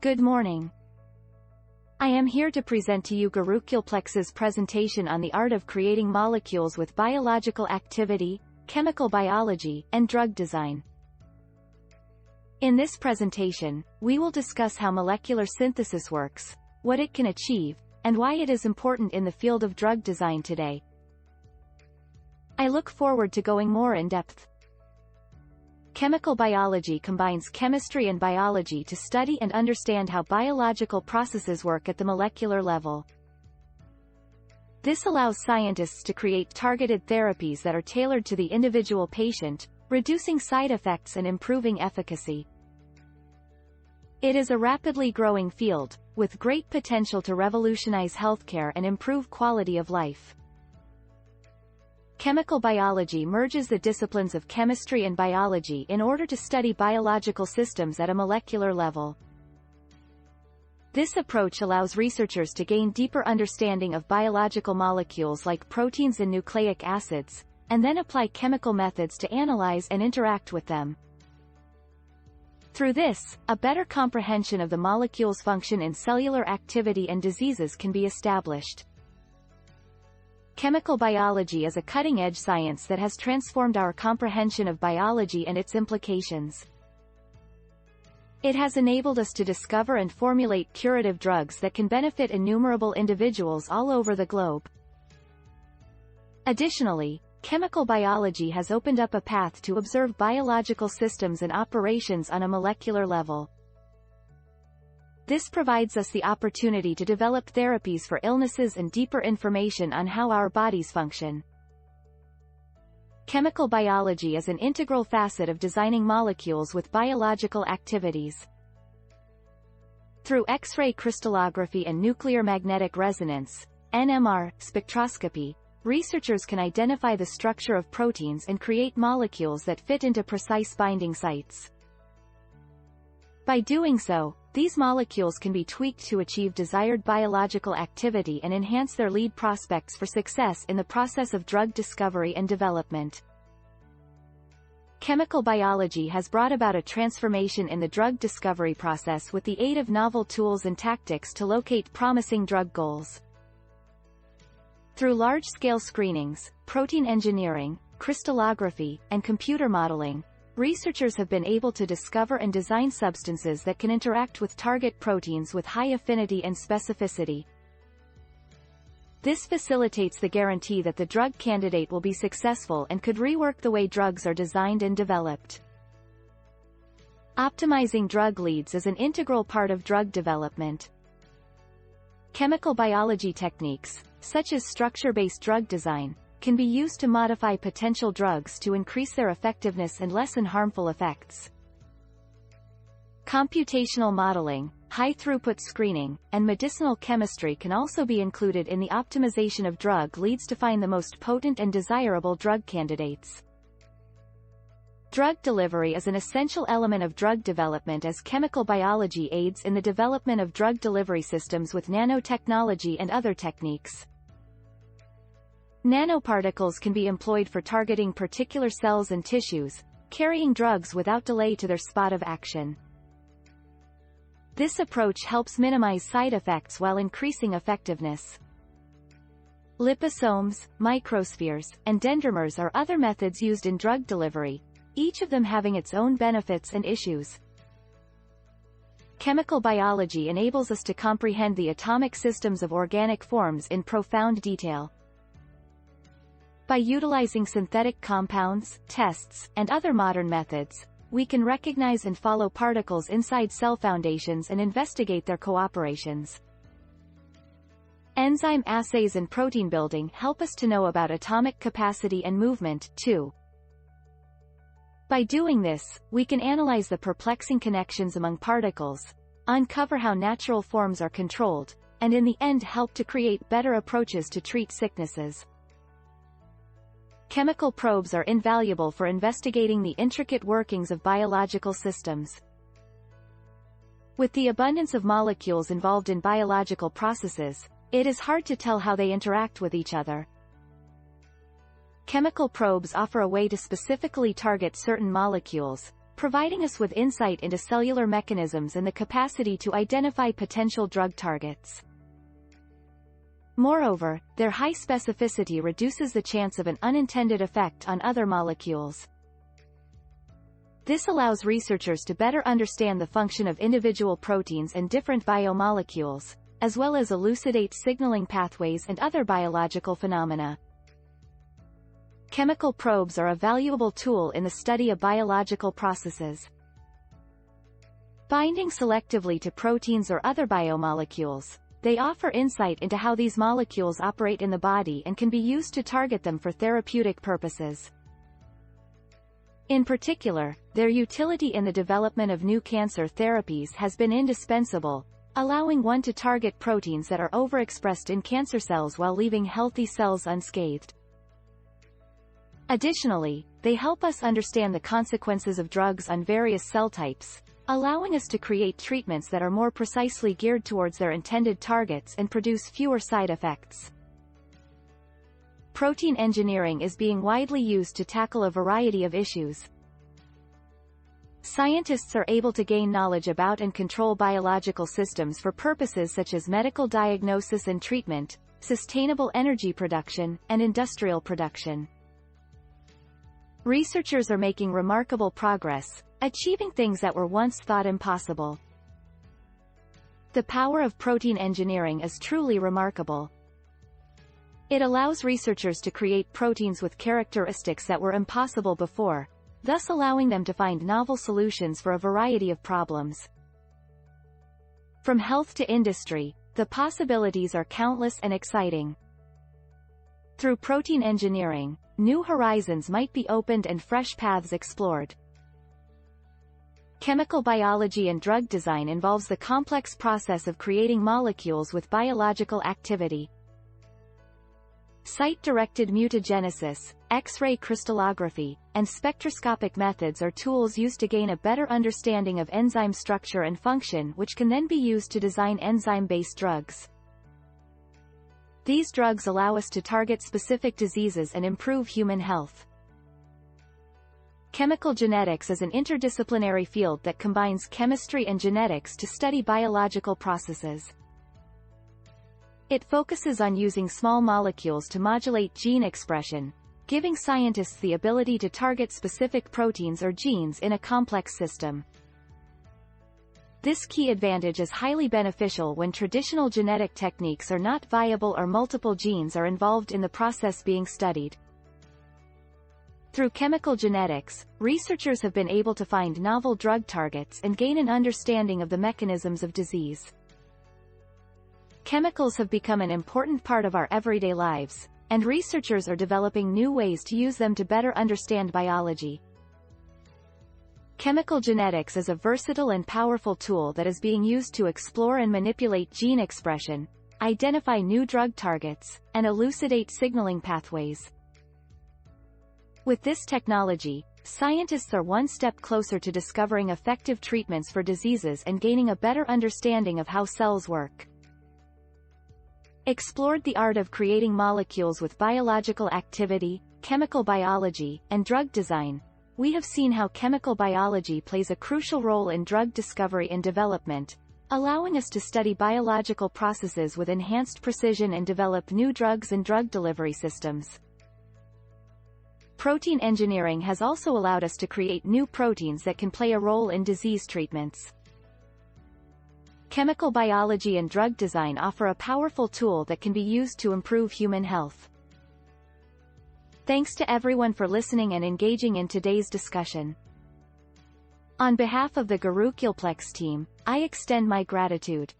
Good morning. I am here to present to you Gurukulplex's presentation on the art of creating molecules with biological activity, chemical biology, and drug design. In this presentation, we will discuss how molecular synthesis works, what it can achieve, and why it is important in the field of drug design today. I look forward to going more in depth. Chemical biology combines chemistry and biology to study and understand how biological processes work at the molecular level. This allows scientists to create targeted therapies that are tailored to the individual patient, reducing side effects and improving efficacy. It is a rapidly growing field, with great potential to revolutionize healthcare and improve quality of life. Chemical biology merges the disciplines of chemistry and biology in order to study biological systems at a molecular level. This approach allows researchers to gain deeper understanding of biological molecules like proteins and nucleic acids, and then apply chemical methods to analyze and interact with them. Through this, a better comprehension of the molecule's function in cellular activity and diseases can be established. Chemical biology is a cutting-edge science that has transformed our comprehension of biology and its implications. It has enabled us to discover and formulate curative drugs that can benefit innumerable individuals all over the globe. Additionally, chemical biology has opened up a path to observe biological systems and operations on a molecular level. This provides us the opportunity to develop therapies for illnesses and deeper information on how our bodies function. Chemical biology is an integral facet of designing molecules with biological activities. Through X-ray crystallography and nuclear magnetic resonance, NMR, spectroscopy, researchers can identify the structure of proteins and create molecules that fit into precise binding sites. By doing so, these molecules can be tweaked to achieve desired biological activity and enhance their lead prospects for success in the process of drug discovery and development. Chemical biology has brought about a transformation in the drug discovery process with the aid of novel tools and tactics to locate promising drug goals. Through large-scale screenings, protein engineering, crystallography, and computer modeling, researchers have been able to discover and design substances that can interact with target proteins with high affinity and specificity. This facilitates the guarantee that the drug candidate will be successful and could rework the way drugs are designed and developed. Optimizing drug leads is an integral part of drug development. Chemical biology techniques, such as structure-based drug design, can be used to modify potential drugs to increase their effectiveness and lessen harmful effects. Computational modeling, high-throughput screening, and medicinal chemistry can also be included in the optimization of drug leads to find the most potent and desirable drug candidates. Drug delivery is an essential element of drug development as chemical biology aids in the development of drug delivery systems with nanotechnology and other techniques. Nanoparticles can be employed for targeting particular cells and tissues, carrying drugs without delay to their spot of action. This approach helps minimize side effects while increasing effectiveness. Liposomes, microspheres, and dendrimers are other methods used in drug delivery, each of them having its own benefits and issues. Chemical biology enables us to comprehend the atomic systems of organic forms in profound detail. By utilizing synthetic compounds, tests, and other modern methods, we can recognize and follow particles inside cell foundations and investigate their cooperations. Enzyme assays and protein building help us to know about atomic capacity and movement, too. By doing this, we can analyze the perplexing connections among particles, uncover how natural forms are controlled, and in the end help to create better approaches to treat sicknesses. Chemical probes are invaluable for investigating the intricate workings of biological systems. With the abundance of molecules involved in biological processes, it is hard to tell how they interact with each other. Chemical probes offer a way to specifically target certain molecules, providing us with insight into cellular mechanisms and the capacity to identify potential drug targets. Moreover, their high specificity reduces the chance of an unintended effect on other molecules. This allows researchers to better understand the function of individual proteins and different biomolecules, as well as elucidate signaling pathways and other biological phenomena. Chemical probes are a valuable tool in the study of biological processes. Binding selectively to proteins or other biomolecules, they offer insight into how these molecules operate in the body and can be used to target them for therapeutic purposes. In particular, their utility in the development of new cancer therapies has been indispensable, allowing one to target proteins that are overexpressed in cancer cells while leaving healthy cells unscathed. Additionally, they help us understand the consequences of drugs on various cell types, allowing us to create treatments that are more precisely geared towards their intended targets and produce fewer side effects. Protein engineering is being widely used to tackle a variety of issues. Scientists are able to gain knowledge about and control biological systems for purposes such as medical diagnosis and treatment, sustainable energy production, and industrial production. Researchers are making remarkable progress, achieving things that were once thought impossible. The power of protein engineering is truly remarkable. It allows researchers to create proteins with characteristics that were impossible before, thus allowing them to find novel solutions for a variety of problems. From health to industry, the possibilities are countless and exciting. Through protein engineering, new horizons might be opened and fresh paths explored. Chemical biology and drug design involves the complex process of creating molecules with biological activity. Site-directed mutagenesis, X-ray crystallography, and spectroscopic methods are tools used to gain a better understanding of enzyme structure and function, which can then be used to design enzyme-based drugs. These drugs allow us to target specific diseases and improve human health. Chemical genetics is an interdisciplinary field that combines chemistry and genetics to study biological processes. It focuses on using small molecules to modulate gene expression, giving scientists the ability to target specific proteins or genes in a complex system. This key advantage is highly beneficial when traditional genetic techniques are not viable or multiple genes are involved in the process being studied. Through chemical genetics, researchers have been able to find novel drug targets and gain an understanding of the mechanisms of disease. Chemicals have become an important part of our everyday lives, and researchers are developing new ways to use them to better understand biology. Chemical genetics is a versatile and powerful tool that is being used to explore and manipulate gene expression, identify new drug targets, and elucidate signaling pathways. With this technology, scientists are one step closer to discovering effective treatments for diseases and gaining a better understanding of how cells work. Explored the art of creating molecules with biological activity, chemical biology, and drug design, we have seen how chemical biology plays a crucial role in drug discovery and development, allowing us to study biological processes with enhanced precision and develop new drugs and drug delivery systems. Protein engineering has also allowed us to create new proteins that can play a role in disease treatments. Chemical biology and drug design offer a powerful tool that can be used to improve human health. Thanks to everyone for listening and engaging in today's discussion. On behalf of the Gurukulplex team, I extend my gratitude.